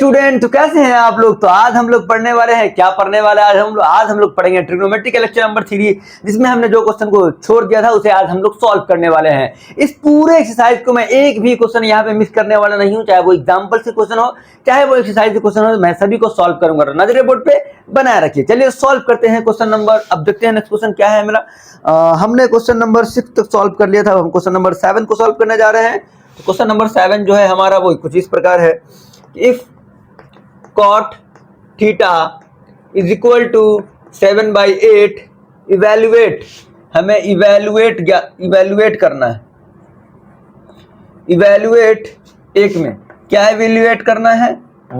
Student, तो कैसे हैं आप लोग। तो आज हम लोग पढ़ने वाले हैं, क्या पढ़ने वाले हैं आज हम लोग पढ़ेंगे ट्रिग्नोमेट्री का लेक्चर नंबर 3, जिसमें हमने जो क्वेश्चन को छोड़ दिया था उसे आज हम लोग सॉल्व करने वाले हैं। इस पूरे एक्सरसाइज को मैं एक भी क्वेश्चन यहाँ पे मिस करने वाला नहीं हूँ, चाहे वो एग्जाम्पल से क्वेश्चन हो चाहे वो एक्सरसाइज से क्वेश्चन हो, मैं सभी को सॉल्व करूंगा। नजरे बोर्ड पे बनाए रखिए। चलिए सॉल्व करते हैं क्वेश्चन नंबर, अब देखते हैं नेक्स्ट क्वेश्चन क्या है मेरा। हमने क्वेश्चन नंबर 6 तक सॉल्व कर लिया था, हम क्वेश्चन नंबर 7 को सॉल्व करने जा रहे हैं। तो क्वेश्चन नंबर 7 जो है हमारा वो कुछ इस प्रकार है, if cot theta is equal to 7/8, evaluate, हमें इवेल्युएट करना है। इवेल्युएट एक में क्या इवेल्युएट करना है,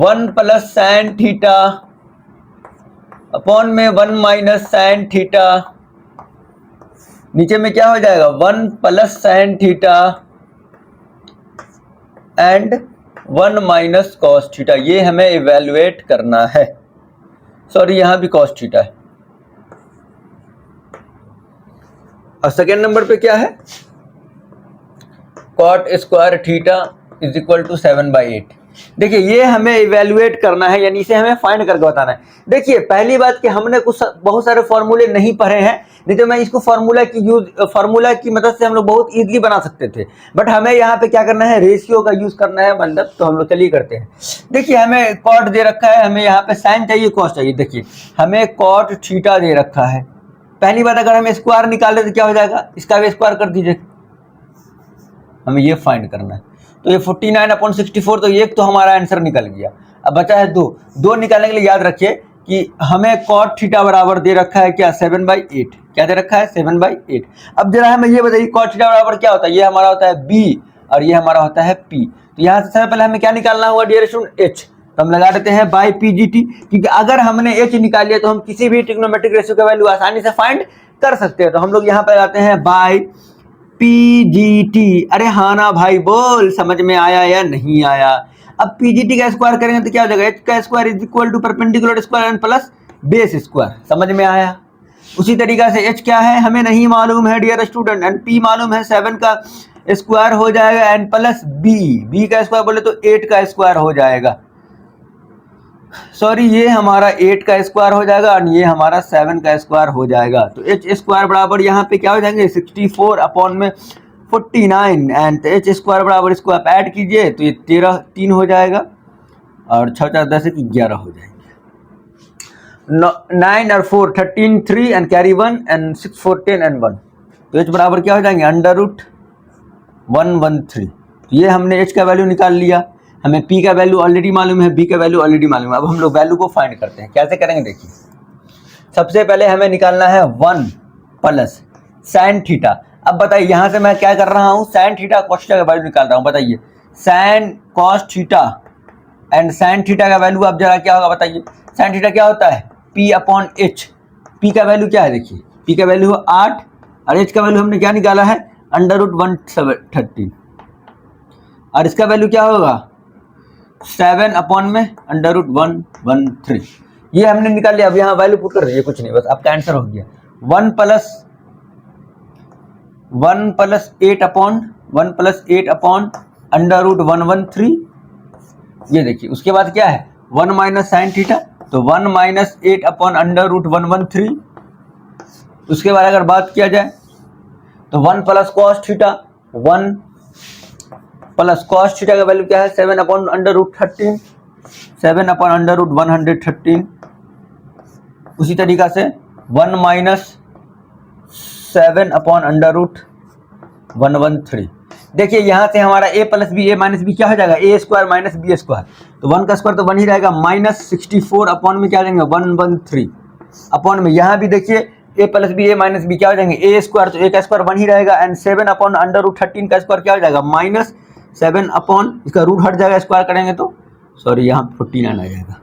1 प्लस साइन थीटा अपॉन में 1 माइनस साइन थीटा, नीचे में क्या हो जाएगा 1 plus sine theta and 1 minus cos theta. ये हमें इवेल्युएट करना है। सॉरी, यहां भी कॉस थीटा है। और सेकेंड नंबर पे क्या है, cot square theta is equal to 7/8। देखिए ये हमें इवेल्युएट करना है, यानी इसे हमें फाइंड करके बताना है। देखिए पहली बात कि हमने कुछ बहुत सारे फॉर्मूले नहीं पढ़े हैं, नहीं तो मैं इसको फार्मूला की मदद से हम लोग बहुत इजीली बना सकते थे, बट हमें यहाँ पे क्या करना है, रेशियो का यूज करना है, मतलब तो हम लोग चलिए करते हैं। देखिए हमें कॉट दे रखा है, हमें यहाँ पे साइन चाहिए, कॉस चाहिए। देखिए हमें कॉट थीटा दे रखा है। पहली बात, अगर हम स्क्वायर निकाले तो क्या हो जाएगा, इसका भी स्क्वायर कर दीजिए, हमें ये फाइंड करना है। तो ये 49/64, तो एक तो हमारा आंसर निकल गया। अब बचा है दो निकालने के लिए याद रखिए कि हमें कॉट थीटा बराबर दे रखा है क्या, 7/8। क्या दे रखा है, 7/8। अब जरा हमें ये बताइए कॉट थीटा बराबर क्या होता है, ये हमारा होता है b और ये हमारा होता है p। तो यहाँ से सबसे पहले हमें क्या निकालना होगा डियर स्टूडेंट, h। तो हम लगा देते हैं बाई PGT, क्योंकि अगर हमने h निकाल लिया तो हम किसी भी ट्रिग्नोमेट्रिक रेशियो का वैल्यू आसानी से फाइंड कर सकते हैं। तो हम लोग यहाँ पे लगाते हैं बाई PGT। अरे हाँ ना भाई, बोल समझ में आया या नहीं आया। अब PGT का स्क्वायर करेंगे तो क्या हो जाएगा, h का square is equal to perpendicular square and plus base square. समझ में आया। उसी तरीका से h क्या है हमें नहीं मालूम है डियर स्टूडेंट, एंड p मालूम है, 7 का स्क्वायर हो जाएगा एंड प्लस b का स्क्वायर बोले तो 8 का स्क्वायर हो जाएगा। सॉरी, ये हमारा 8 का स्क्वायर हो जाएगा और ये हमारा 7 का स्क्वायर हो जाएगा। तो एच स्क्वायर बराबर यहाँ पे क्या हो जाएंगे, 64 अपॉन में 49 एंड एच स्क्वायर बराबर, इसको आप ऐड कीजिए तो ये 3 हो जाएगा और 6 4 10 11 हो जाएंगे। 9 और 4 13 3 एंड कैरी 1 एंड 6 4 10 एंड 1। तो एच बराबर क्या हो जाएंगे, √113। तो ये हमने एच का वैल्यू निकाल लिया। हमें p का वैल्यू ऑलरेडी मालूम है, b का वैल्यू ऑलरेडी मालूम है। अब हम लोग वैल्यू को फाइंड करते हैं। कैसे करेंगे देखिए, सबसे पहले हमें निकालना है 1 प्लस साइन थीटा। अब बताइए यहाँ से मैं क्या कर रहा हूँ, साइन थीटा कॉस थीटा का वैल्यू निकाल रहा हूँ। बताइए sine cos theta and sine theta का वैल्यू अब जरा क्या होगा बताइए। साइन थीटा क्या होता है, p/h। p का वैल्यू क्या है, देखिए p का वैल्यू 8 और h का वैल्यू हमने क्या निकाला है, √113 और इसका वैल्यू क्या होगा 7 अपॉन में √113। ये हमने निकाल लिया। अब यहाँ वैल्यू पुट कर दीजिए, कुछ नहीं, बस आपका आंसर हो गया 1 प्लस 8 अपॉन √113। ये देखिए उसके बाद क्या है 1 माइनस साइन थीटा, तो 1 माइनस 8 अपॉन √113। उसके बाद अगर बात किया जाए तो 1 plus cos theta, 1 plus cos theta का वैल्यू क्या है 7 अपॉन √13, 7 अपॉन √113। उसी तरीका से 1 माइनस 7 अपॉन √113। देखिए यहाँ से हमारा a plus b a minus b क्या हो जाएगा, a square minus b square. तो 1 का स्क्वायर तो 1 ही रहेगा, माइनस 64 अपॉन में क्या जाएंगे 113 अपॉन में यहाँ भी देखिए a plus b a minus b क्या हो जाएंगे, a स्क्वायर तो a का स्क्वायर 1 ही रहेगा एंड 7 अपॉन √13 का स्क्वायर क्या हो जाएगा, माइनस 7 अपॉन, इसका रूट हट जाएगा स्क्वायर करेंगे तो, सॉरी यहाँ 49 आ जाएगा,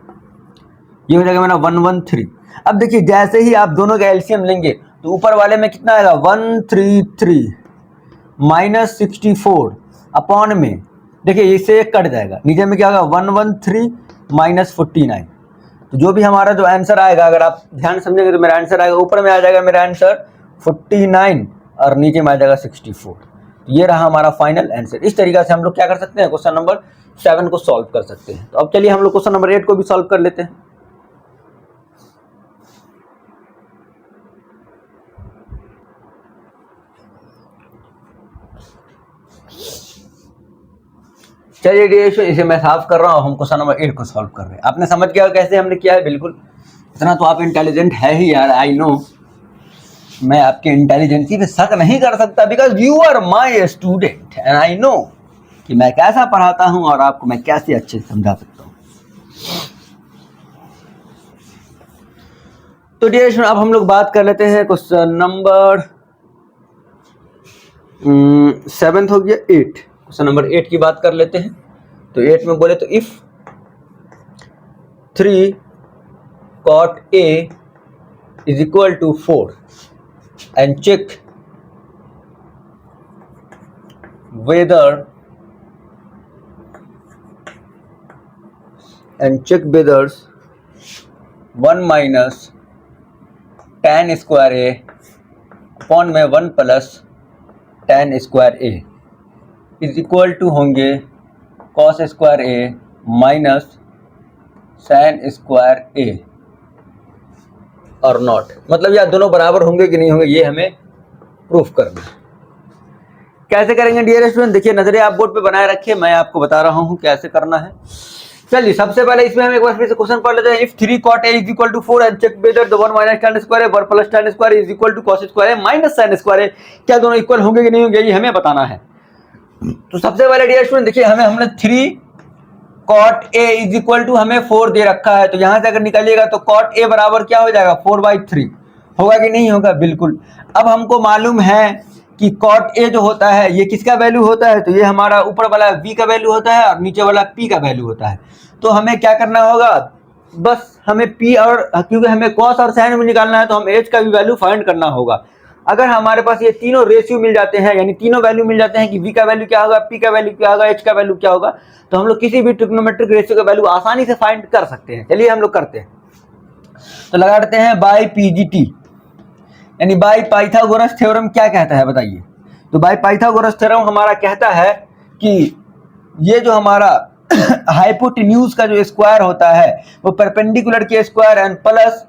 ये हो जाएगा मेरा 113। अब देखिए जैसे ही आप दोनों का एलसीएम लेंगे तो ऊपर वाले में कितना आएगा 133 माइनस 64 अपॉन में, देखिए इससे एक कट जाएगा, नीचे में क्या होगा 113 माइनस 49। तो जो भी हमारा जो आंसर आएगा, अगर आप ध्यान समझेंगे तो मेरा आंसर आएगा, ऊपर में आ जाएगा मेरा आंसर 49 और नीचे में आ जाएगा 64। तो ये रहा हमारा फाइनल आंसर। इस तरीके से हम लोग क्या कर सकते हैं, क्वेश्चन नंबर 7 को सॉल्व कर सकते हैं। तो अब चलिए हम लोग क्वेश्चन नंबर 8 को भी सॉल्व कर लेते हैं। चलिए डियर, इसे मैं साफ कर रहा हूँ, हम क्वेश्चन नंबर 8 को सॉल्व कर रहे हैं। आपने समझ गया कैसे हमने किया है? बिल्कुल, इतना तो आप इंटेलिजेंट है ही यार, आई नो। मैं आपके इंटेलिजेंसी पे शक नहीं कर सकता, because you are my student and I know कि मैं कैसा पढ़ाता हूं और आपको मैं कैसे अच्छे से समझा सकता हूं। तो डियर, अब हम लोग बात कर लेते हैं क्वेश्चन नंबर 7 हो गया 8। क्वेश्चन नंबर 8 की बात कर लेते हैं। तो 8 में बोले तो if 3 cot A is equal to 4 and check whether 1 minus tan square A upon में 1 plus tan square A is equal to होंगे cos square A minus sin square A और नॉट, मतलब या दोनों बराबर होंगे कि नहीं होंगे, ये हमें प्रूफ करना है। कैसे करेंगे डियर स्टूडेंट? देखिए, नजरें आप बोर्ड पे बनाए रखिए, मैं आपको बता रहा हूँ कैसे करना है। चलिए, सबसे पहले इसमें हम एक बार फिर से क्वेश्चन पढ़ लेते हैं। If 3 cot A is equal to 4 and check whether the 1 minus tan square A 1 plus tan square is equal to cos square A minus sin square A, क्या दोनों इक्वल होंगे कि नहीं होंगे, ये हमें बताना है। तो सबसे पहले डियर स्टूडेंट देखिए, हमने 3 cot A is equal to हमें 4 दे रखा है, तो यहां से अगर निकलिएगा तो cot A बराबर क्या हो जाएगा 4/3 होगा कि नहीं होगा? बिल्कुल। अब हमको मालूम है कि cot A जो होता है ये किसका वैल्यू होता है? तो ये हमारा ऊपर वाला V का वैल्यू होता है और नीचे वाला P का वैल्यू होता है। तो हमें क्या करना होगा, बस हमें P और, क्योंकि हमें cos और sin भी निकालना है तो हम H का भी वैल्यू फाइंड करना होगा। अगर हमारे पास ये तीनों रेशियो मिल जाते हैं, यानी तीनों वैल्यू मिल जाते हैं कि V का वैल्यू क्या होगा, P का वैल्यू क्या होगा, H का वैल्यू क्या होगा, तो हम लोग किसी भी ट्रिग्नोमेट्रिक रेशियो का वैल्यू आसानी से फाइंड कर सकते हैं। चलिए हम लोग करते हैं। तो लगा देते हैं बाय PGT, यानी बाय पाइथागोरस थ्योरम क्या कहता है बताइए? तो बाय पाइथागोरस थ्योरम हमारा कहता है कि ये जो हमारा हाइपोटेन्यूज का जो स्क्वायर होता है वो परपेंडिकुलर के स्क्वायर एंड प्लस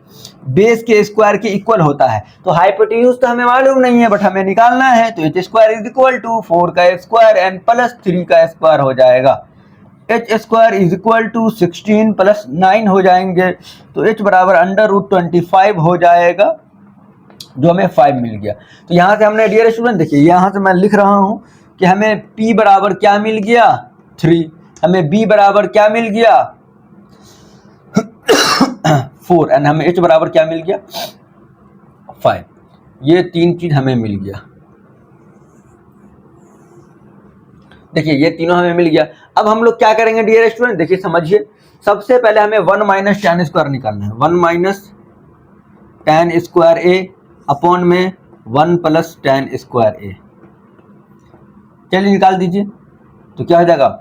बेस के स्क्वायर के इक्वल होता है। तो हाइपोटेन्यूज तो हमें मालूम नहीं है, बट हमें निकालना है। तो h square is equal to 4 का स्क्वायर एंड प्लस 3 का स्क्वायर हो जाएगा। h square is equal to 16 plus 9 हो जाएंगे, तो h बराबर √25 हो जाएगा, जो हमें 5 मिल गया। तो यहाँ से हमने डियर स्टूडेंट देखिए, यहाँ से मैं लिख रहा हूँ कि हमें P बराबर क्या मिल गया 3, हमें B बराबर क्या मिल गया 4 एंड हमें H बराबर क्या मिल गया 5। ये तीन चीज हमें मिल गया। देखिए ये तीनों हमें मिल गया। अब हम लोग क्या करेंगे डियर स्टूडेंट, देखिए समझिए, सबसे पहले हमें 1 माइनस tan स्क्वायर निकालना है। 1 minus tan square A upon में 1 प्लस tan स्क्वायर A, चलिए निकाल दीजिए। तो क्या हो जाएगा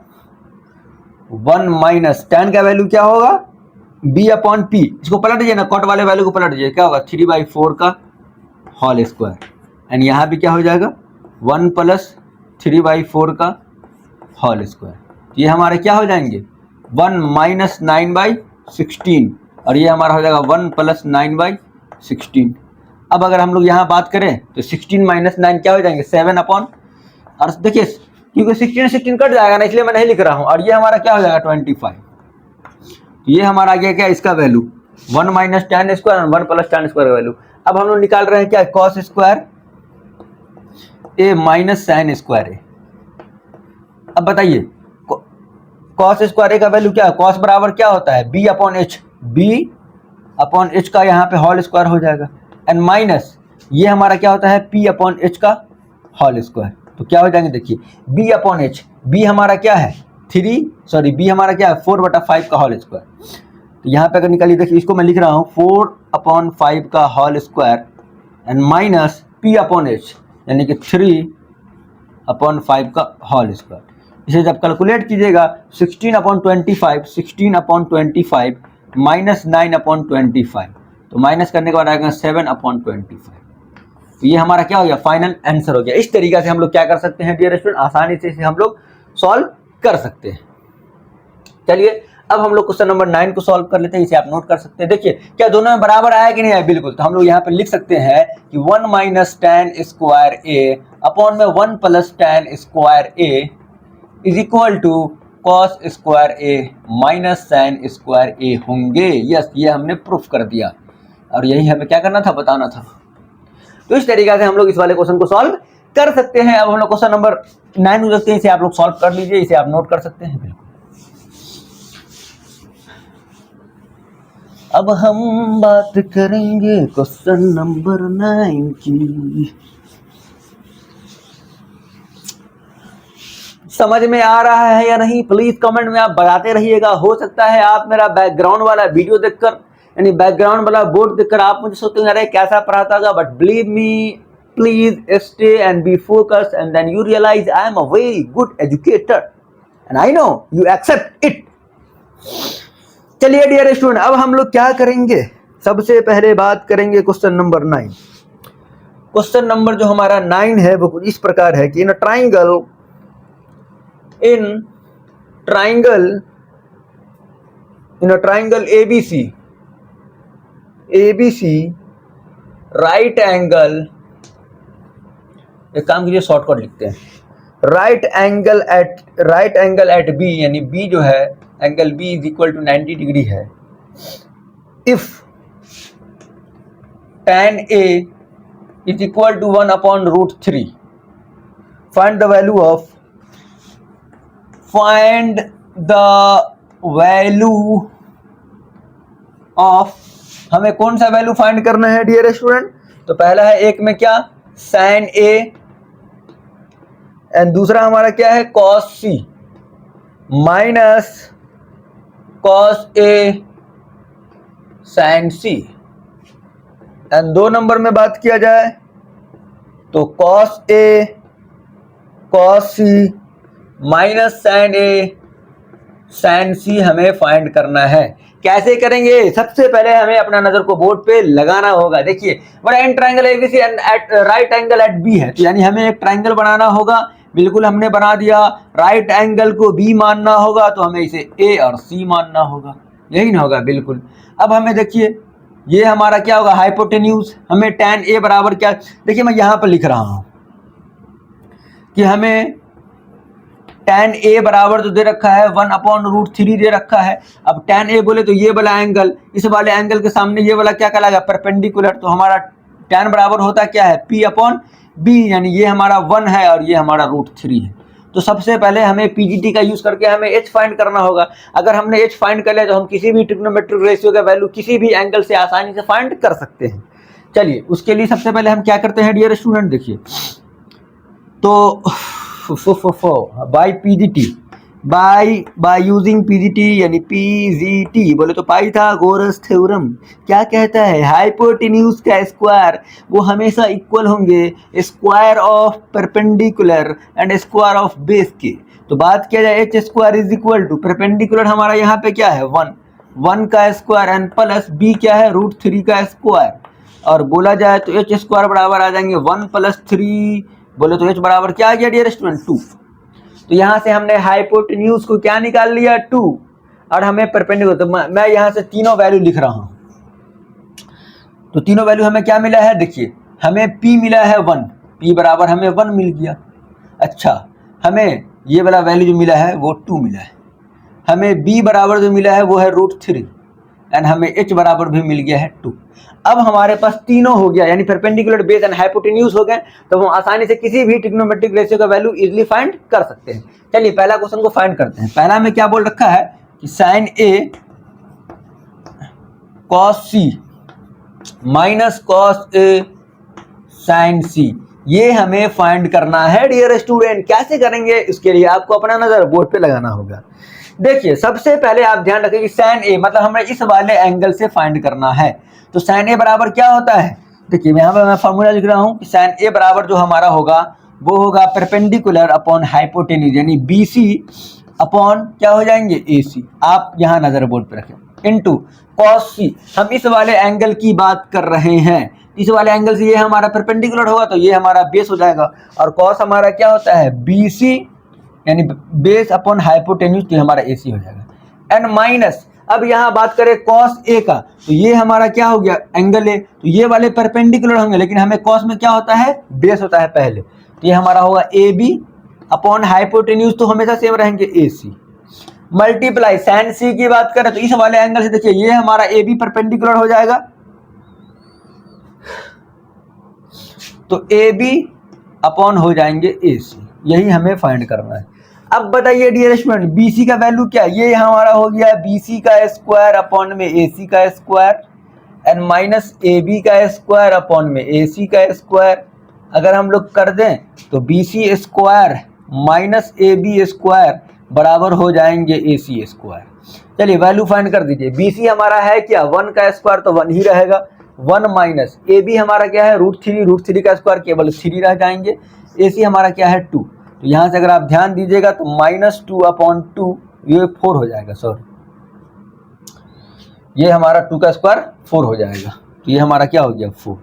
1 माइनस tan का वैल्यू क्या होगा B अपॉन P, इसको पलट दीजिए ना, कॉट वाले वैल्यू को पलट दीजिए, क्या होगा 3/4 का होल स्क्वायर एंड यहाँ भी क्या हो जाएगा 1 प्लस 3/4 का होल स्क्वायर। ये हमारे क्या हो जाएंगे 1 माइनस 9/16 और ये हमारा हो जाएगा 1 प्लस 9/16। अब अगर हम लोग यहाँ बात करें तो 16 माइनस 9 क्या हो जाएंगे 7 अपॉन, और देखिए क्योंकि 16 कट जाएगा ना, इसलिए मैं नहीं लिख रहा हूँ, और ये हमारा क्या हो जाएगा 25। तो ये हमारा आ गया क्या इसका वैल्यू 1 माइनस tan स्क्वायर और 1 प्लस tan स्क्वायर का वैल्यू। अब हम लोग निकाल रहे हैं क्या cos square A minus sin square A। अब बताइए cos स्क्वायर A का वैल्यू क्या है, cos बराबर क्या होता है B upon H, B upon H का यहाँ पे होल स्क्वायर हो जाएगा एंड माइनस ये हमारा क्या होता है P अपॉन H का होल स्क्वायर। तो क्या हो जाएंगे देखिए B अपॉन H, B हमारा क्या है B हमारा क्या है 4/5 का होल स्क्वायर। तो यहाँ पे अगर निकालिए देखिए, इसको मैं लिख रहा हूँ 4/5 का whole square and minus P upon H यानी कि 3/5 का होल स्क्वायर। इसे जब कैलकुलेट कीजिएगा 16/25 माइनस 9/25, तो माइनस करने के बाद आएगा 7/25। तो ये हमारा क्या हो गया फाइनल आंसर हो गया। इस तरीके से हम लोग क्या कर सकते हैं डियर स्टूडेंट, आसानी से इसे हम लोग सॉल्व कर सकते हैं। चलिए अब हम लोग क्वेश्चन नंबर 9 को सॉल्व कर लेते हैं। इसे आप नोट कर सकते हैं। देखिए क्या दोनों में बराबर आया कि नहीं आया, बिल्कुल। तो हम लोग यहाँ पे लिख सकते हैं कि 1 minus tan square A upon में 1 plus tan square A is equal to cos square A minus sin square A होंगे। यस, ये हमने प्रूफ कर दिया और यही हमें क्या करना था, बताना था। तो इस तरीके से हम लोग इस वाले क्वेश्चन को सॉल्व कर सकते हैं। अब हम लोग क्वेश्चन नंबर 9 हो सकते हैं, इसे आप लोग सॉल्व कर लीजिए, इसे आप नोट कर सकते हैं। बिल्कुल अब हम बात करेंगे क्वेश्चन नंबर 9 की। समझ में आ रहा है या नहीं, प्लीज कमेंट में आप बताते रहिएगा। हो सकता है आप मेरा बैकग्राउंड वाला वीडियो देखकर, यानी बैकग्राउंड वाला बोर्ड देखकर आप मुझे सोचते हैं अरे कैसा पढ़ाता होगा, but believe me, please stay and be focused and then you realise I am a very good educator and I know you accept it. चलिए डियर स्टूडेंट, अब हम लोग क्या करेंगे, सबसे पहले बात करेंगे क्वेश्चन नंबर 9। क्वेश्चन नंबर जो हमारा 9 है वो कुछ इस प्रकार है कि in triangle ABC right angle, एक काम कीजिए शॉर्टकट लिखते हैं, राइट एंगल एट बी, यानी बी जो है angle B is equal to 90 degree है। If tan A is equal to 1 upon √3, find the value of, हमें कौन सा वैल्यू फाइंड करना है डियर स्टूडेंट। तो पहला है एक में क्या sin A एंड दूसरा हमारा क्या है cos C minus cos A sin C। And 2 number में बात किया जाए तो cos A cos C minus sin A sin C हमें फाइंड करना है। कैसे करेंगे, सबसे पहले हमें अपना नजर को बोर्ड पे लगाना होगा। देखिए बड़ा an triangle ABC and at right angle at B है, तो यानी हमें एक ट्राइंगल बनाना होगा। बिल्कुल हमने बना दिया, राइट एंगल को B मानना होगा तो हमें इसे A और C मानना होगा, यही ना होगा। बिल्कुल अब हमें देखिए ये हमारा क्या होगा हाइपोटेन्यूज, हमें tan A बराबर क्या, देखिए मैं यहां पर लिख रहा हूं कि हमें tan A बराबर जो दे रखा है 1 अपॉन √3 दे रखा है। अब tan A बोले तो ये वाला एंगल, इस वाले एंगल के सामने ये वाला क्या कहलाएगा, परपेंडिकुलर। तो हमारा tan बराबर होता क्या है P अपॉन B, यानी ये हमारा 1 है और ये हमारा √3 है। तो सबसे पहले हमें PGT का यूज करके हमें H फाइंड करना होगा। अगर हमने H फाइंड कर लिया तो हम किसी भी ट्रिग्नोमेट्रिक रेशियो का वैल्यू किसी भी एंगल से आसानी से फाइंड कर सकते हैं। चलिए उसके लिए सबसे पहले हम क्या करते हैं डियर स्टूडेंट, देखिए तो by PGT, by using PGT यानी PGT बोले तो पाइथागोरस थ्योरम क्या कहता है, हाइपोटेन्यूज का स्क्वायर वो हमेशा इक्वल होंगे square of perpendicular and square of base के। तो बात किया जाए H square is equal to perpendicular हमारा यहाँ पे क्या है 1 का स्क्वायर एंड प्लस B क्या है √3 का स्क्वायर, और बोला जाए तो H स्क्वायर बराबर आ जाएंगे 1 + 3, बोले तो H बराबर क्या आ गया डियर स्टूडेंट 2। तो यहां से हमने हाइपोटेन्यूज को क्या निकाल लिया 2, और हमें परपेंडिकुलर, तो मैं यहां से तीनों वैल्यू लिख रहा हूं। तो तीनों वैल्यू हमें क्या मिला है, देखिए हमें P मिला है 1, P बराबर हमें 1 मिल गया। अच्छा हमें ये वाला वैल्यू जो मिला है वो 2 मिला है। हमें B बराबर जो मिला है वो है √3 एंड हमें H बराबर भी मिल गया है 2। अब हमारे पास तीनों हो गया, यानी परपेंडिकुलर, बेस एंड हाइपोटेन्यूज हो गए, तो हम आसानी से किसी भी ट्रिग्नोमेट्रिक रेशियो का वैल्यू इजीली फाइंड कर सकते हैं। चलिए पहला क्वेश्चन को फाइंड करते हैं। पहला में क्या बोल रखा है कि sin A cos C minus cos A sin C, ये हमें फाइंड करना है डियर स्टूडेंट। कैसे करेंगे, इसके लिए आपको अपना नजर बोर्ड पे लगाना होगा। देखिए सबसे पहले आप ध्यान रखें कि sin A मतलब हमें इस वाले एंगल से फाइंड करना है। तो sin A बराबर क्या होता है, देखिए यहाँ पर मैं फॉर्मूला लिख रहा हूँ कि sin A बराबर जो हमारा होगा वो होगा परपेंडिकुलर अपॉन हाइपोटेन्यूज, यानी BC अपॉन क्या हो जाएंगे AC, आप यहाँ नजर बोर्ड पे रखें, इनटू cos C। हम इस वाले एंगल की बात कर रहे हैं, इस वाले एंगल से ये हमारा परपेंडिकुलर होगा तो ये हमारा बेस हो जाएगा, और cos हमारा क्या होता है BC यानी बेस अपॉन हाइपोटेन्यूज, तो हमारा AC हो जाएगा। एंड माइनस, अब यहाँ बात करें कॉस ए का, तो ये हमारा क्या हो गया एंगल ए, तो ये वाले परपेंडिकुलर होंगे, लेकिन हमें कॉस में क्या होता है बेस होता है पहले, तो ये हमारा होगा ए बी अपॉन हाइपोटेन्यूज तो हमेशा सेम रहेंगे ए सी, मल्टीप्लाई साइन सी की बात करें तो इस वाले एंगल से देखिए ये हमारा ए बी परपेंडिकुलर हो जाएगा, तो ए बी अपॉन हो जाएंगे ए सी, यही हमें फाइंड करना है। अब बताइए डियर स्टूडेंट बी सी का वैल्यू क्या है, ये हमारा हो गया बी सी का स्क्वायर अपॉन में ए सी का square and minus A B का स्क्वायर अपॉन में ए सी का स्क्वायर, अगर हम लोग कर दें तो B C square minus A B square बराबर हो जाएंगे ए सी स्क्वायर। चलिए वैल्यू फाइंड कर दीजिए, बी सी हमारा है क्या 1 का स्क्वायर तो 1 ही रहेगा, 1 माइनस ए बी हमारा क्या है √3 का स्क्वायर केवल 3 रह जाएंगे, ए सी हमारा क्या है 2, तो यहाँ से अगर आप ध्यान दीजिएगा तो -2 अपॉन 2 ये 4 हो जाएगा, सॉरी ये हमारा 2 का स्क्वायर 4 हो जाएगा, तो ये हमारा क्या हो गया 4,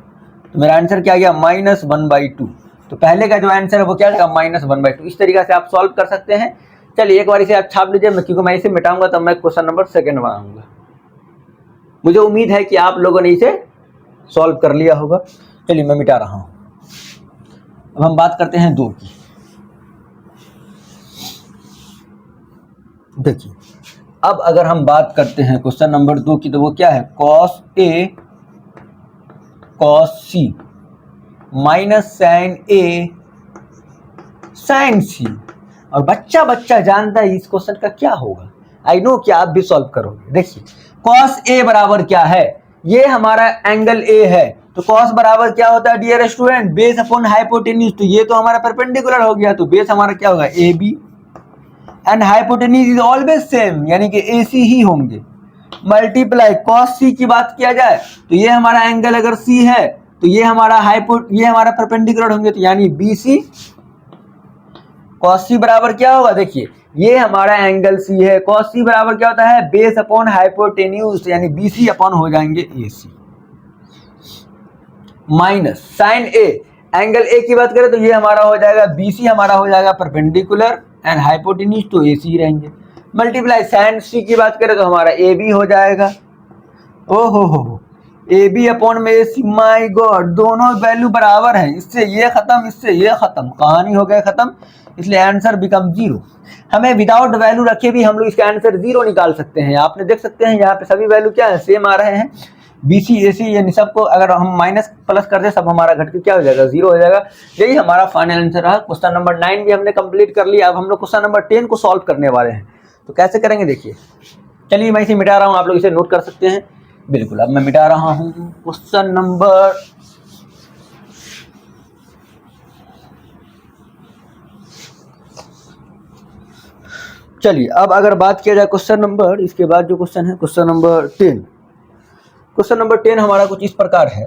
तो मेरा आंसर क्या आ गया -1/2। तो पहले का जो आंसर है वो क्या आएगा -1/2। इस तरीके से आप सॉल्व कर सकते हैं। चलिए एक बार इसे आप छाप लीजिए, क्योंकि मैं इसे मिटाऊंगा तब मैं क्वेश्चन नंबर 2 बनाऊंगा। मुझे उम्मीद है कि आप लोगों ने इसे सॉल्व कर लिया होगा। चलिए मैं मिटा रहा हूं। अब हम बात करते हैं 2 की। देखिए अब अगर हम बात करते हैं क्वेश्चन नंबर 2 की, तो वो क्या है cos A cos C minus sine A sign सी, और बच्चा जानता है इस क्वेश्चन का क्या होगा। आई नो कि आप भी सॉल्व करोगे। देखिए कॉस ए बराबर क्या है, ये हमारा एंगल ए है, तो कॉस बराबर क्या होता है dear student base upon hypotenuse, तो ये तो हमारा परपेंडिकुलर हो गया, तो बेस हमारा क्या होगा A B and hypotenuse is always same, यानी कि ए सी ही होंगे, मल्टीप्लाई कॉस सी की बात किया जाए तो ये हमारा एंगल अगर सी है तो ये हमारा परपेंडिकुलर होंगे, तो यानी बी सी कॉस सी बराबर क्या होगा, देखिए ये हमारा एंगल सी है, कॉस सी बराबर क्या होता है बेस अपॉन हाइपोटेन्यूज, यानी बी सी अपॉन हो जाएंगे A C, minus sine A, angle A की बात करें तो ये हमारा हो जाएगा बी सी हमारा हो जाएगा परपेंडिकुलर एंड हाइपोटेन्यूज तो ए सी रहेंगे, मल्टीप्लाई साइन सी की बात करें तो हमारा ए बी हो जाएगा, हो ए बी अपॉन में ए सी, माई गॉड दोनों वैल्यू बराबर हैं, इससे ये खत्म इससे ये खत्म, कहानी हो गया खत्म, इसलिए आंसर बिकम 0। हमें विदाउट वैल्यू रखे भी हम लोग इसका आंसर 0 निकाल सकते हैं। आपने देख सकते हैं यहाँ पे सभी वैल्यू क्या है सेम आ रहे हैं, बी सी ए सी यानी सबको अगर हम माइनस प्लस कर दे सब हमारा घट के क्या हो जाएगा 0 हो जाएगा। यही हमारा फाइनल आंसर रहा। क्वेश्चन नंबर 9 भी हमने कंप्लीट कर लिया। अब हम लोग क्वेश्चन नंबर 10 को सॉल्व करने वाले हैं। तो कैसे करेंगे देखिए, चलिए मैं इसे मिटा रहा हूँ, आप लोग इसे नोट कर सकते हैं। बिल्कुल अब मैं मिटा रहा हूँ क्वेश्चन नंबर चलिए अब अगर बात किया जाए क्वेश्चन नंबर, इसके बाद जो क्वेश्चन है क्वेश्चन नंबर 10। क्वेश्चन नंबर 10 हमारा कुछ इस प्रकार है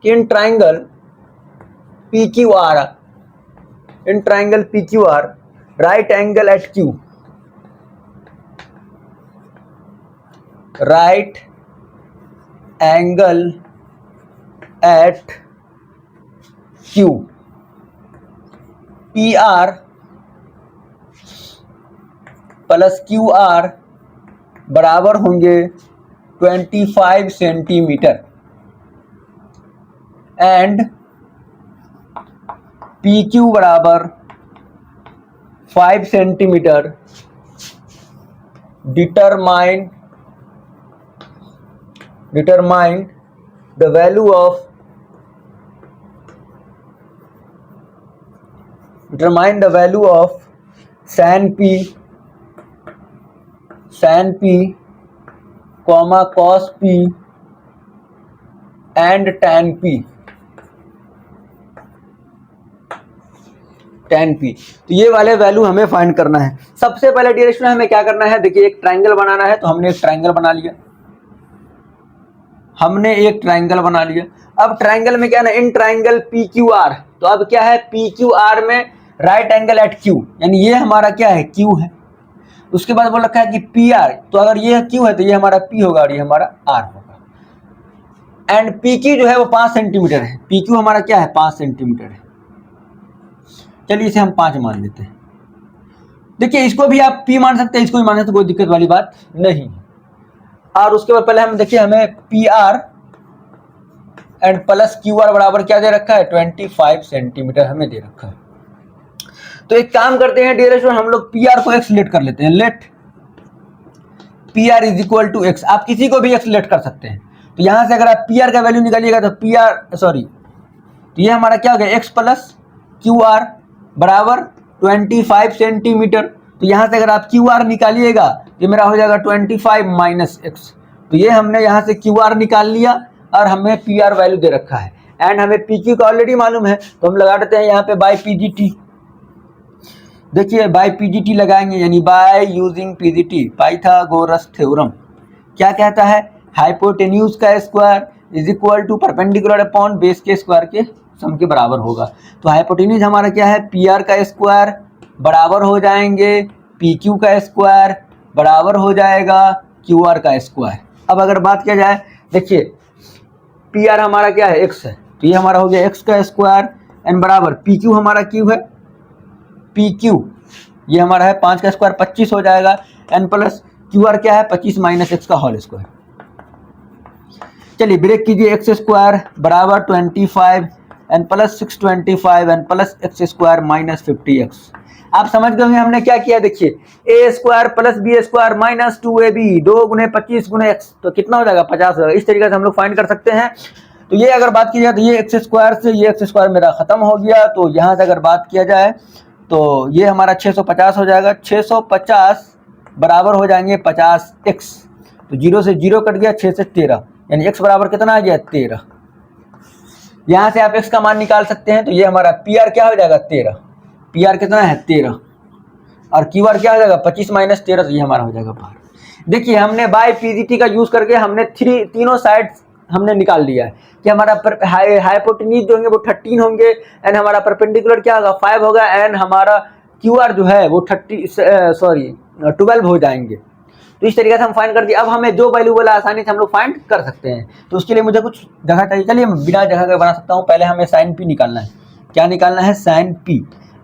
कि in triangle P Q R right angle at Q, right angle at Q, P R plus Q R बराबर होंगे 25 सेंटीमीटर एंड पी क्यू बराबर 5 centimetre. Determine the value of sin p comma cos p and tan p। तो ये वाले value हमें find करना है। सबसे पहले डियर स्टूडेंट हमें क्या करना है, देखिए एक ट्रायंगल बनाना है, तो हमने एक ट्रायंगल बना लिया। अब ट्रायंगल में क्या है ना, in triangle P Q are, तो अब क्या है पी क्यू आर में राइट एंगल एट क्यू, यानी ये हमारा क्या है क्यू है। उसके बाद बोल रखा है कि पी आर, तो अगर ये क्यू है तो ये हमारा पी होगा और ये हमारा आर होगा। एंड पी क्यू जो है वो 5 सेंटीमीटर है, पी क्यू हमारा क्या है 5 सेंटीमीटर है। चलिए इसे हम 5 मान लेते हैं। देखिए इसको भी आप P मान सकते हैं, इसको भी मान सकते हैं, कोई दिक्कत वाली बात नहीं। और उसके बाद पहले हम देखिए हमें PR एंड प्लस QR बराबर क्या दे रखा है, 25 सेंटीमीटर हमें दे रखा है। तो एक काम करते हैं डियर स्टूडेंट, हम लोग PR को x लेट कर लेते हैं। Let PR is equal to x, आप किसी को भी x लेट कर सकते हैं। तो यहां से अगर आप PR का वैल्यू निकालिएगा तो तो ये हमारा क्या हो गया, x प्लस QR बराबर 25 सेंटीमीटर। तो यहां से अगर आप QR निकालिएगा ये मेरा हो जाएगा 25 माइनस x। तो ये हमने यहां से QR निकाल लिया और हमें PR वैल्यू दे रखा है एंड हमें PQ का ऑलरेडी मालूम है, तो हम लगा देते हैं यहाँ पे बाय PGT। देखिए बाय PGT लगाएंगे, यानी by using PGT, Pythagoras theorem क्या कहता है, हाइपोटेन्यूज का square is equal to perpendicular upon base के स्क्वायर के सम के बराबर होगा। तो हाइपोटेन्यूज हमारा क्या है, PR का स्क्वायर बराबर हो जाएंगे PQ का स्क्वायर बराबर हो जाएगा QR का स्क्वायर। अब अगर बात किया जाए, देखिए PR हमारा क्या है, x है, तो ये हमारा हो गया x का स्क्वायर एंड बराबर PQ हमारा Q है, PQ ये हमारा है 5 का स्क्वायर 25 हो जाएगा एन प्लस QR क्या है 25 माइनस x का होल स्क्वायर। चलिए ब्रेक कीजिए, एक्स स्क्वायर बराबर 25 and plus 625 and plus x square minus 50x। आप समझ गए होंगे हमने क्या किया, देखिए a square plus b square minus 2ab 2 गुने 25 गुने एक्स, तो कितना हो जाएगा 50 होगा। इस तरीके से हम लोग फाइंड कर सकते हैं। तो ये अगर बात की जाए तो ये एक्स स्क्वायर से ये एक्स स्क्वायर मेरा खत्म हो गया। तो यहाँ से अगर बात किया जाए तो ये हमारा 650 हो जाएगा, 650 बराबर हो जाएंगे 50x। तो 0 से 0 कट गया, 6 से 13, यानी x बराबर कितना आ गया 13। यहाँ से आप x का मान निकाल सकते हैं। तो ये हमारा PR क्या हो जाएगा 13, PR कितना है 13 और QR क्या हो जाएगा 25 माइनस 13, तो ये हमारा हो जाएगा बाहर। देखिए हमने बाय PGT का यूज करके हमने तीनों साइड हमने निकाल लिया है कि हमारा हाइपोटेन्यूज जो होंगे वो 13 होंगे एंड हमारा परपेंडिकुलर क्या होगा 5 होगा एंड हमारा QR जो है वो 12 हो जाएंगे। तो इस तरीके से हम फाइंड कर दिए। अब हमें जो वैल्यू बोला आसानी से हम लोग फाइंड कर सकते हैं। तो उसके लिए मुझे कुछ जगह चाहिए, चलिए मैं बिना जगह का बना सकता हूँ। पहले हमें साइन P निकालना है। क्या निकालना है, साइन P।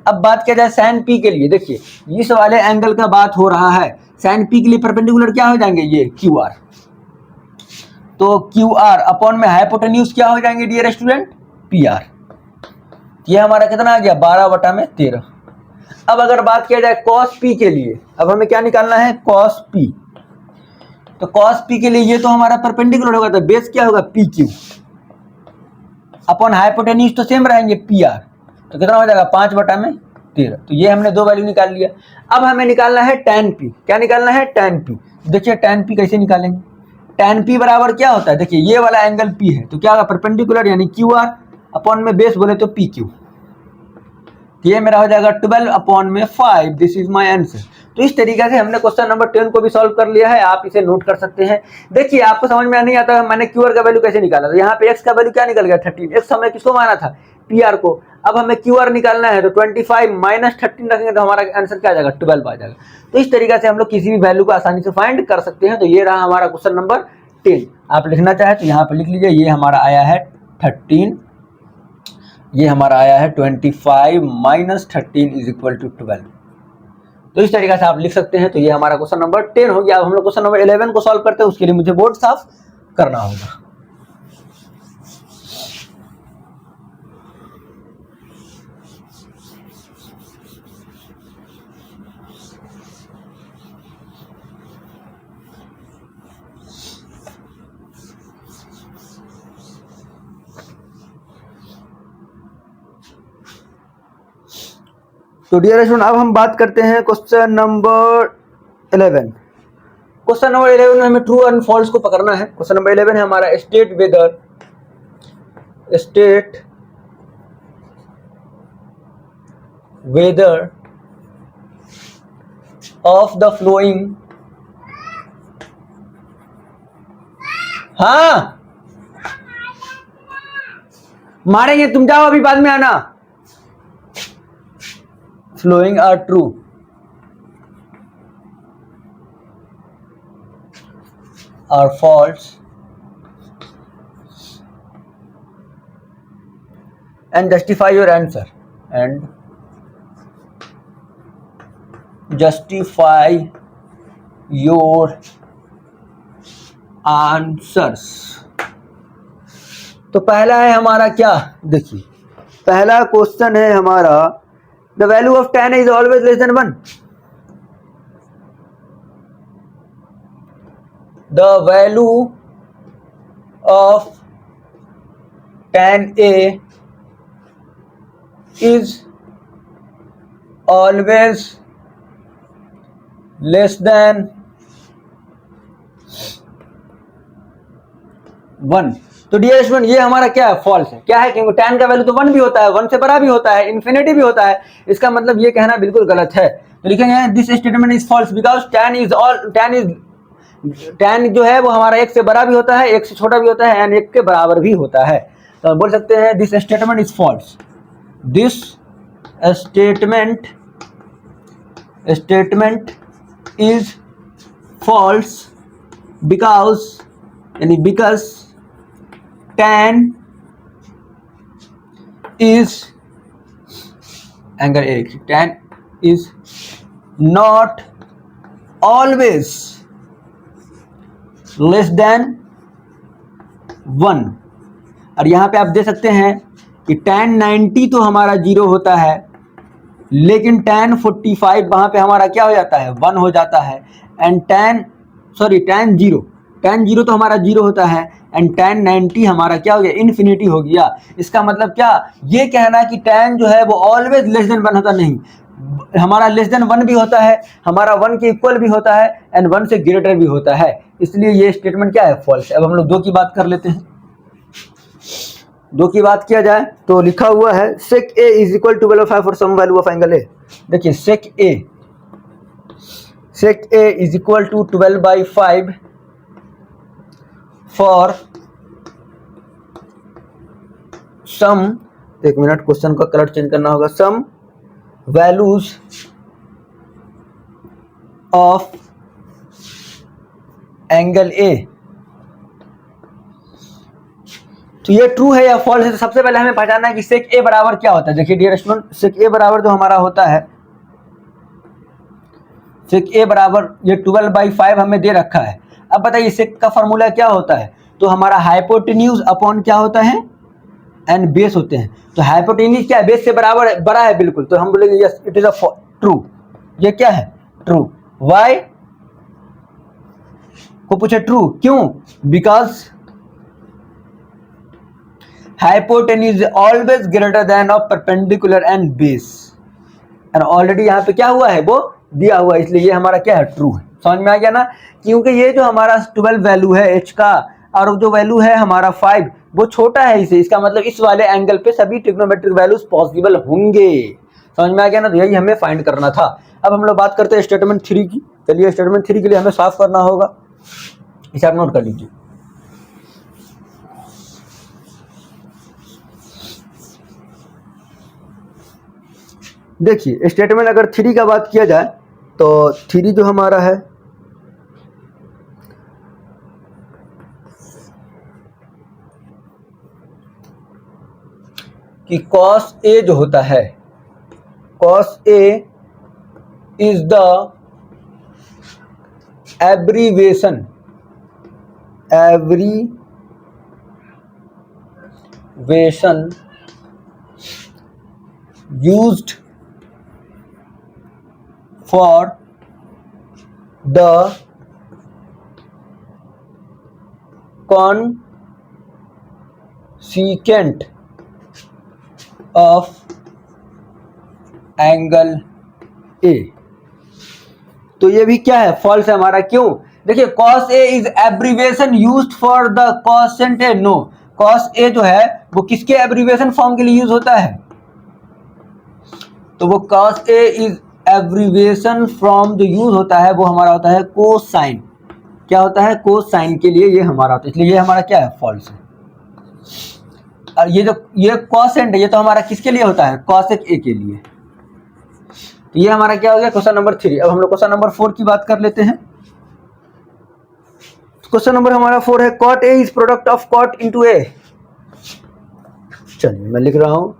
अब बात किया जाए साइन P के लिए, देखिए इस वाले एंगल का बात हो रहा है, साइन P के लिए परपेंडिकुलर क्या हो जाएंगे ये QR। तो QR अपॉन में हाइपोटेन्यूज क्या हो जाएंगे डियर स्टूडेंट PR। ये हमारा कितना आ गया 12/13। अब अगर बात किया जाए cos P के लिए, अब हमें क्या निकालना है cos P। तो cos P के लिए ये तो हमारा परपेंडिकुलर होगा, तो बेस क्या होगा PQ अपॉन हाइपोटेन्यूज तो सेम रहेंगे PR। तो कितना हो जाएगा 5/13। तो ये हमने दो वैल्यू निकाल लिया। अब हमें निकालना है tan P। क्या निकालना है tan P। देखिए tan P कैसे निकालेंगे, tan P बराबर क्या होता है, देखिए ये वाला एंगल P है तो क्या होगा परपेंडिकुलर यानी QR अपॉन में बेस बोले तो PQ। ये मेरा हो जाएगा 12/5। This is my answer. तो इस तरीके से हमने क्वेश्चन नंबर 10 को भी सॉल्व कर लिया है। आप इसे नोट कर सकते हैं। देखिए आपको समझ में नहीं आता मैंने QR का वैल्यू कैसे निकाला, तो यहाँ पे x का वैल्यू क्या निकल गया 13। x हमने किसको माना था PR को। अब हमें QR निकालना है तो 25 माइनस 13 रखेंगे तो हमारा आंसर क्या आ जाएगा 12 आ जाएगा। तो इस तरीके से हम लोग किसी भी वैल्यू को आसानी से फाइंड कर सकते हैं। तो ये रहा हमारा क्वेश्चन नंबर 10। आप लिखना चाहे तो यहाँ पे लिख लीजिए, ये हमारा आया है 13, ये हमारा आया है 25 माइनस 13 इज इक्वल टू 12। तो इस तरीके से आप लिख सकते हैं। तो ये हमारा क्वेश्चन नंबर 10 हो गया। अब हम लोग क्वेश्चन नंबर 11 को सॉल्व करते हैं, उसके लिए मुझे बोर्ड साफ करना होगा। तो डियर स्टूडेंट अब हम बात करते हैं क्वेश्चन नंबर 11। क्वेश्चन नंबर 11 में हमें ट्रू एंड फॉल्स को पकड़ना है। क्वेश्चन नंबर 11 है हमारा state whether of the flowing, हाँ मारेंगे, तुम जाओ अभी बाद में आना। flowing are true or false and justify your answer justify your answers. तो पहला है हमारा क्या, देखिए पहला क्वेश्चन है हमारा, the value of 10 is always less than 1। The value of 10a is always less than 1। तो डियर स्टूडेंट ये हमारा क्या है, फॉल्स है। क्या है, क्योंकि 10 का वैल्यू तो 1 भी होता है, 1 से बड़ा भी होता है, इन्फिनिटी भी होता है। इसका मतलब ये कहना बिल्कुल गलत है। तो लिखेंगे this statement is false because 10 जो है वो हमारा 1 से बड़ा भी होता है, 1 से छोटा भी होता है एंड 1 के बराबर भी होता है। तो हम बोल सकते हैं this statement is false. This statement is false because यानी because 10 is angle 10 is not always less than 1। और यहां पे आप दे सकते हैं कि tan 90 तो हमारा 0 होता है, लेकिन tan 45 वहां पे हमारा क्या हो जाता है, 1 हो जाता है। एंड tan 0 तो हमारा 0 होता है एंड tan 90 हमारा क्या हो गया, इन्फिनिटी हो गया। इसका मतलब क्या, ये कहना कि tan जो है वो ऑलवेज लेस देन 1 होता, नहीं, हमारा लेस देन 1 भी होता है, हमारा 1 के इक्वल भी होता है एंड 1 से ग्रेटर भी होता है। इसलिए ये स्टेटमेंट क्या है, फॉल्स है। अब हम लोग 2 की बात कर लेते हैं। 2 की बात किया जाए तो लिखा हुआ है sec a is equal to 12/5 for some value of angle a। देखिए sec a is equal to 12/5 for some, एक मिनट क्वेश्चन का कलर चेंज करना होगा, some values of angle A. तो ये ट्रू है या फॉल्स है, तो सबसे पहले हमें पहचानना है कि सेक ए बराबर क्या होता है। देखिए डियर स्टूडेंट, सेक ए बराबर जो हमारा होता है, सेक ए बराबर ये 12/5 हमें दे रखा है। अब बताइए सेक का फॉर्मूला क्या होता है, तो हमारा हाइपोटेन्यूज अपॉन क्या होता है, एंड बेस होते हैं। तो हाइपोटेन्यूज क्या है, बेस से बराबर बड़ा है बिल्कुल, तो हम बोलेंगे yes it is a true. ये क्या है, ट्रू। वाई को पूछे ट्रू क्यों, because hypotenuse always greater than of perpendicular and base. And already यहाँ पे क्या हुआ है, वो दिया हुआ है, इसलिए ये हमारा क्या है, ट्रू है। समझ में आ गया ना, क्योंकि ये जो हमारा 12 वैल्यू है एच का और जो वैल्यू है हमारा 5 वो छोटा है इसे, इसका मतलब इस वाले एंगल पे सभी ट्रिग्नोमेट्रिक वैल्यूज पॉसिबल होंगे। समझ में आ गया ना, तो यही हमें फाइंड करना था। अब हम लोग बात करते हैं स्टेटमेंट 3 की। चलिए स्टेटमेंट 3 के लिए हमें साफ करना होगा, इसे आप नोट कर लीजिए। देखिए स्टेटमेंट अगर 3 का बात किया जाए तो 3 जो हमारा है कि cos A जो होता है, cos A is the abbreviation used for the consecant of angle A। तो ये भी क्या है, फॉल्स है हमारा। क्यों, देखिए cos A is abbreviation used for the cosecant A। No, cos A जो है वो किसके एब्रीवेशन फॉर्म के लिए यूज होता है, तो वो cos A is abbreviation from जो यूज होता है वो हमारा होता है कोसाइन। क्या होता है, कोसाइन के लिए ये हमारा होता है, इसलिए ये हमारा क्या है, फॉल्स है। और ये कोसेंट है, ये तो हमारा किसके लिए होता है, कोसेक ए के लिए। तो ये हमारा क्या हो गया, क्वेश्चन नंबर 3। अब हम लोग क्वेश्चन नंबर 4 की बात कर लेते हैं। क्वेश्चन नंबर हमारा 4 है cot A is product of cot into A। चलिए मैं लिख रहा हूं,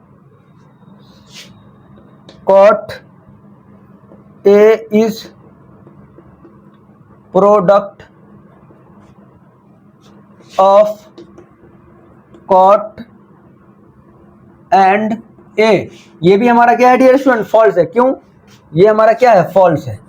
cot A is product of cot and A, ये भी हमारा क्या है डियर स्टूडेंट, फॉल्स है। क्यों? ये हमारा क्या है, फॉल्स है।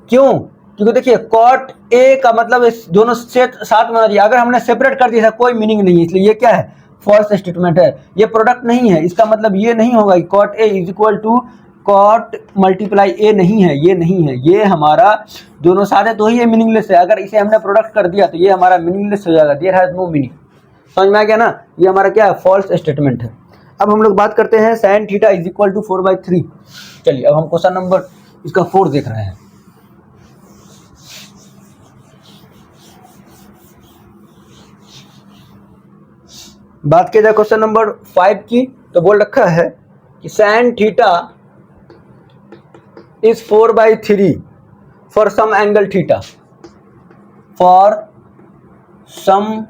क्यों? क्योंकि देखिए कॉट ए का मतलब इस दोनों सेट साथ में दिया, अगर हमने सेपरेट कर दिया कोई मीनिंग नहीं है, इसलिए ये क्या है, फॉल्स स्टेटमेंट है। ये प्रोडक्ट नहीं है, इसका मतलब ये नहीं होगा कि cot A is equal to cot multiply A, नहीं है, ये नहीं है। ये हमारा दोनों साथ है तो ही ये मीनिंगलेस है। अगर इसे हमने प्रोडक्ट कर दिया तो ये हमारा मीनिंगलेस हो जाएगा, देयर हैज नो मीनिंग। समझ में आ गया ना? ये हमारा क्या है, फॉल्स स्टेटमेंट है। अब हम लोग बात करते हैं sine theta is equal to 4/3। चलिए अब हम क्वेश्चन नंबर इसका 4 देख रहे हैं। बात की जाए क्वेश्चन नंबर 5 की, तो बोल रखा है कि sine theta is 4/3 for some angle theta, for some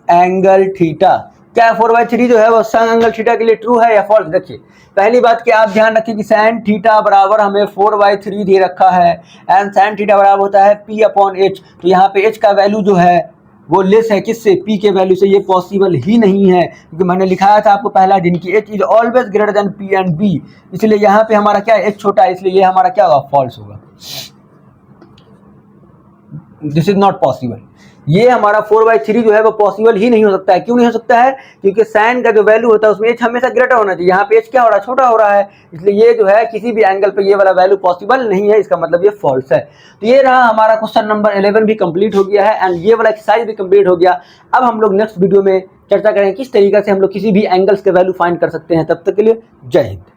angle theta. क्या 4/3 जो है वो सम एंगल थीटा के लिए ट्रू है या फॉल्स? देखिए पहली बात कि आप ध्यान रखिए कि साइन थीटा बराबर हमें 4/3 दे रखा है, एंड साइन थीटा बराबर होता है P/H। तो यहाँ पे H का वैल्यू जो है वो लेस है किससे, P के वैल्यू से। ये पॉसिबल ही नहीं है, क्योंकि मैंने लिखाया था आपको पहला दिन की H is always greater than P and B, इसलिए यहाँ पे हमारा क्या है, H छोटा है, इसलिए ये हमारा क्या होगा, फॉल्स होगा। This is not possible. ये हमारा 4/3 जो है वो पॉसिबल ही नहीं हो सकता है। क्यों नहीं हो सकता है? क्योंकि साइन का जो वैल्यू होता है उसमें H हमेशा ग्रेटर होना चाहिए, यहाँ पे H क्या हो रहा है, छोटा हो रहा है, इसलिए ये जो है किसी भी एंगल पे ये वाला वैल्यू पॉसिबल नहीं है, इसका मतलब ये फॉल्स है। तो ये रहा हमारा क्वेश्चन नंबर 11 भी कंप्लीट हो गया है, एंड ये वाला एक्सरसाइज भी कंप्लीट हो गया। अब हम लोग नेक्स्ट वीडियो में चर्चा करेंगे किस तरीके से हम लोग किसी भी एंगल्स के वैल्यू फाइंड कर सकते हैं। तब तक के लिए जय हिंद।